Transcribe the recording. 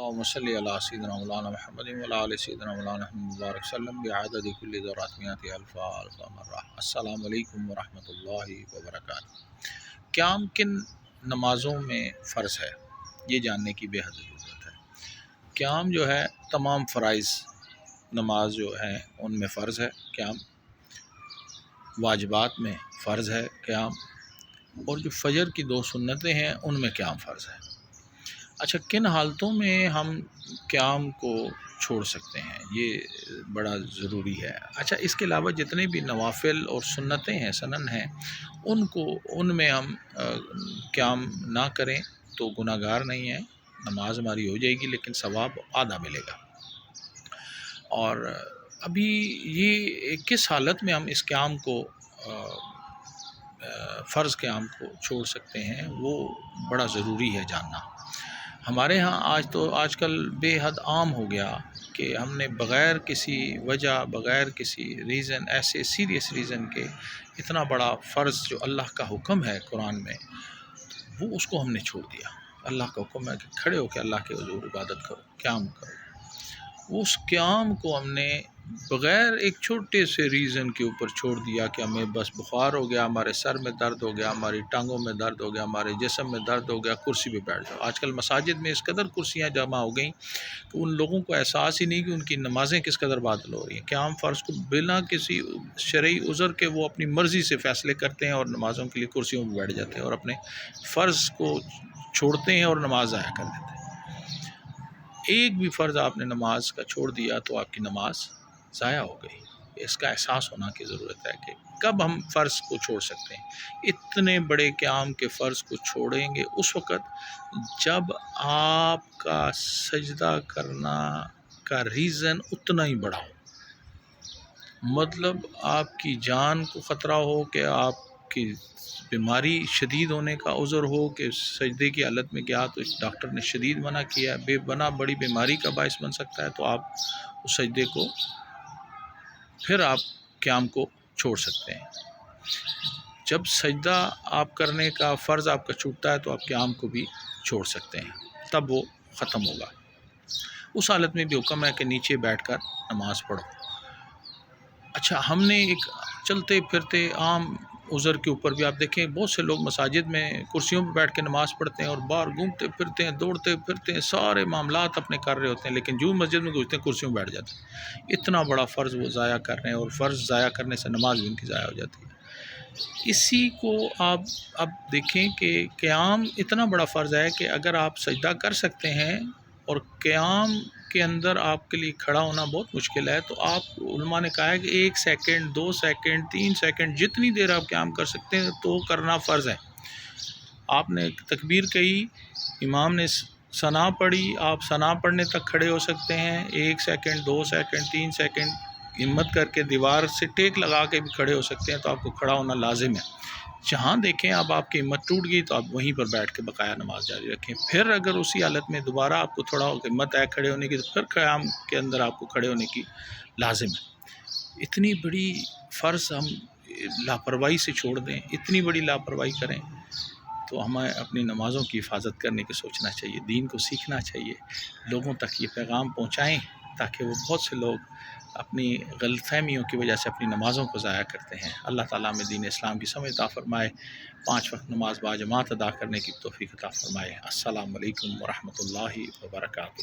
اللهم صل على سيدنا مولانا محمد وعلى آل سيدنا مولانا مبارک وسلم بعدد كل ذرات مئات الف مرہ۔ السلام علیکم ورحمۃ اللہ وبرکاتہ۔ قیام کن نمازوں میں فرض ہے، یہ جاننے کی بے حد ضرورت ہے۔ قیام جو ہے تمام فرائض نماز جو ہیں ان میں فرض ہے قیام، واجبات میں فرض ہے قیام، اور جو فجر کی 2 سنتیں ہیں ان میں قیام فرض ہے۔ اچھا، کن حالتوں میں ہم قیام کو چھوڑ سکتے ہیں، یہ بڑا ضروری ہے۔ اچھا، اس کے علاوہ جتنے بھی نوافل اور سنتیں ہیں، سنن ہیں، ان میں ہم قیام نہ کریں تو گناہ گار نہیں ہیں، نماز ہماری ہو جائے گی لیکن ثواب آدھا ملے گا۔ اور ابھی یہ کس حالت میں ہم اس قیام کو فرض قیام کو چھوڑ سکتے ہیں، وہ بڑا ضروری ہے جاننا۔ ہمارے ہاں آج کل بے حد عام ہو گیا کہ ہم نے بغیر کسی وجہ، بغیر کسی ریزن، ایسے سیریس ریزن کے اتنا بڑا فرض جو اللہ کا حکم ہے قرآن میں، وہ اس کو ہم نے چھوڑ دیا۔ اللہ کا حکم ہے کہ کھڑے ہو کے اللہ کے حضور عبادت کرو، قیام کرو، اس قیام کو ہم نے بغیر ایک چھوٹے سے ریزن کے اوپر چھوڑ دیا کہ ہمیں بس بخار ہو گیا، ہمارے سر میں درد ہو گیا، ہماری ٹانگوں میں درد ہو گیا، ہمارے جسم میں درد ہو گیا، کرسی پہ بیٹھ جاؤ۔ آج کل مساجد میں اس قدر کرسیاں جمع ہو گئیں کہ ان لوگوں کو احساس ہی نہیں کہ ان کی نمازیں کس قدر باطل ہو رہی ہیں۔ قیام فرض کو بنا کسی شرعی عذر کے وہ اپنی مرضی سے فیصلے کرتے ہیں اور نمازوں کے لیے کرسیوں پہ بیٹھ جاتے ہیں اور اپنے فرض کو چھوڑتے ہیں اور نماز ضائع کر دیتے ہیں۔ ایک بھی فرض آپ نے نماز کا چھوڑ دیا تو آپ کی نماز ضائع ہو گئی۔ اس کا احساس ہونا کی ضرورت ہے کہ کب ہم فرض کو چھوڑ سکتے ہیں۔ اتنے بڑے قیام کے فرض کو چھوڑیں گے اس وقت جب آپ کا سجدہ کرنا کا ریزن اتنا ہی بڑا ہو، مطلب آپ کی جان کو خطرہ ہو، کہ آپ کی بیماری شدید ہونے کا عذر ہو، کہ سجدے کی حالت میں گیا تو ڈاکٹر نے شدید منع کیا، بے بنا بڑی بیماری کا باعث بن سکتا ہے، تو آپ اس سجدے کو پھر آپ قیام کو چھوڑ سکتے ہیں۔ جب سجدہ آپ کرنے کا فرض آپ کا چھوٹتا ہے تو آپ قیام کو بھی چھوڑ سکتے ہیں، تب وہ ختم ہوگا۔ اس حالت میں بھی حکم ہے کہ نیچے بیٹھ کر نماز پڑھو۔ اچھا، ہم نے ایک چلتے پھرتے عام عذر کے اوپر بھی آپ دیکھیں بہت سے لوگ مساجد میں کرسیوں پہ بیٹھ کے نماز پڑھتے ہیں اور باہر گھومتے پھرتے ہیں، دوڑتے پھرتے ہیں، سارے معاملات اپنے کر رہے ہوتے ہیں، لیکن جو مسجد میں گھستے ہیں کرسیوں پہ بیٹھ جاتے ہیں۔ اتنا بڑا فرض وہ ضائع کر رہے ہیں، اور فرض ضائع کرنے سے نماز بھی ان کی ضائع ہو جاتی ہے۔ اسی کو آپ اب دیکھیں کہ قیام اتنا بڑا فرض ہے کہ اگر آپ سجدہ کر سکتے ہیں اور قیام کے اندر آپ کے لیے کھڑا ہونا بہت مشکل ہے، تو آپ علماء نے کہا ہے کہ 1 سیکنڈ 2 سیکنڈ 3 سیکنڈ جتنی دیر آپ قیام کر سکتے ہیں تو کرنا فرض ہے۔ آپ نے تکبیر کہی، امام نے ثنا پڑھی، آپ ثنا پڑھنے تک کھڑے ہو سکتے ہیں، 1 سیکنڈ 2 سیکنڈ 3 سیکنڈ ہمت کر کے دیوار سے ٹیک لگا کے بھی کھڑے ہو سکتے ہیں، تو آپ کو کھڑا ہونا لازم ہے۔ جہاں دیکھیں اب آپ کی ہمت ٹوٹ گئی تو آپ وہیں پر بیٹھ کے بقایا نماز جاری رکھیں۔ پھر اگر اسی حالت میں دوبارہ آپ کو تھوڑا ہمت ہے کھڑے ہونے کی تو پھر قیام کے اندر آپ کو کھڑے ہونے کی لازم ہے۔ اتنی بڑی فرض ہم لاپرواہی سے چھوڑ دیں، اتنی بڑی لاپرواہی کریں، تو ہمیں اپنی نمازوں کی حفاظت کرنے کی سوچنا چاہیے، دین کو سیکھنا چاہیے، لوگوں تک یہ پیغام پہنچائیں تاکہ وہ بہت سے لوگ اپنی غلط فہمیوں کی وجہ سے اپنی نمازوں کو ضائع کرتے ہیں۔ اللہ تعالیٰ میں دین اسلام کی سمجھ عطا فرمائے، 5 وقت نماز باجماعت ادا کرنے کی توفیق عطا فرمائے۔ السلام علیکم ورحمۃ اللہ وبرکاتہ۔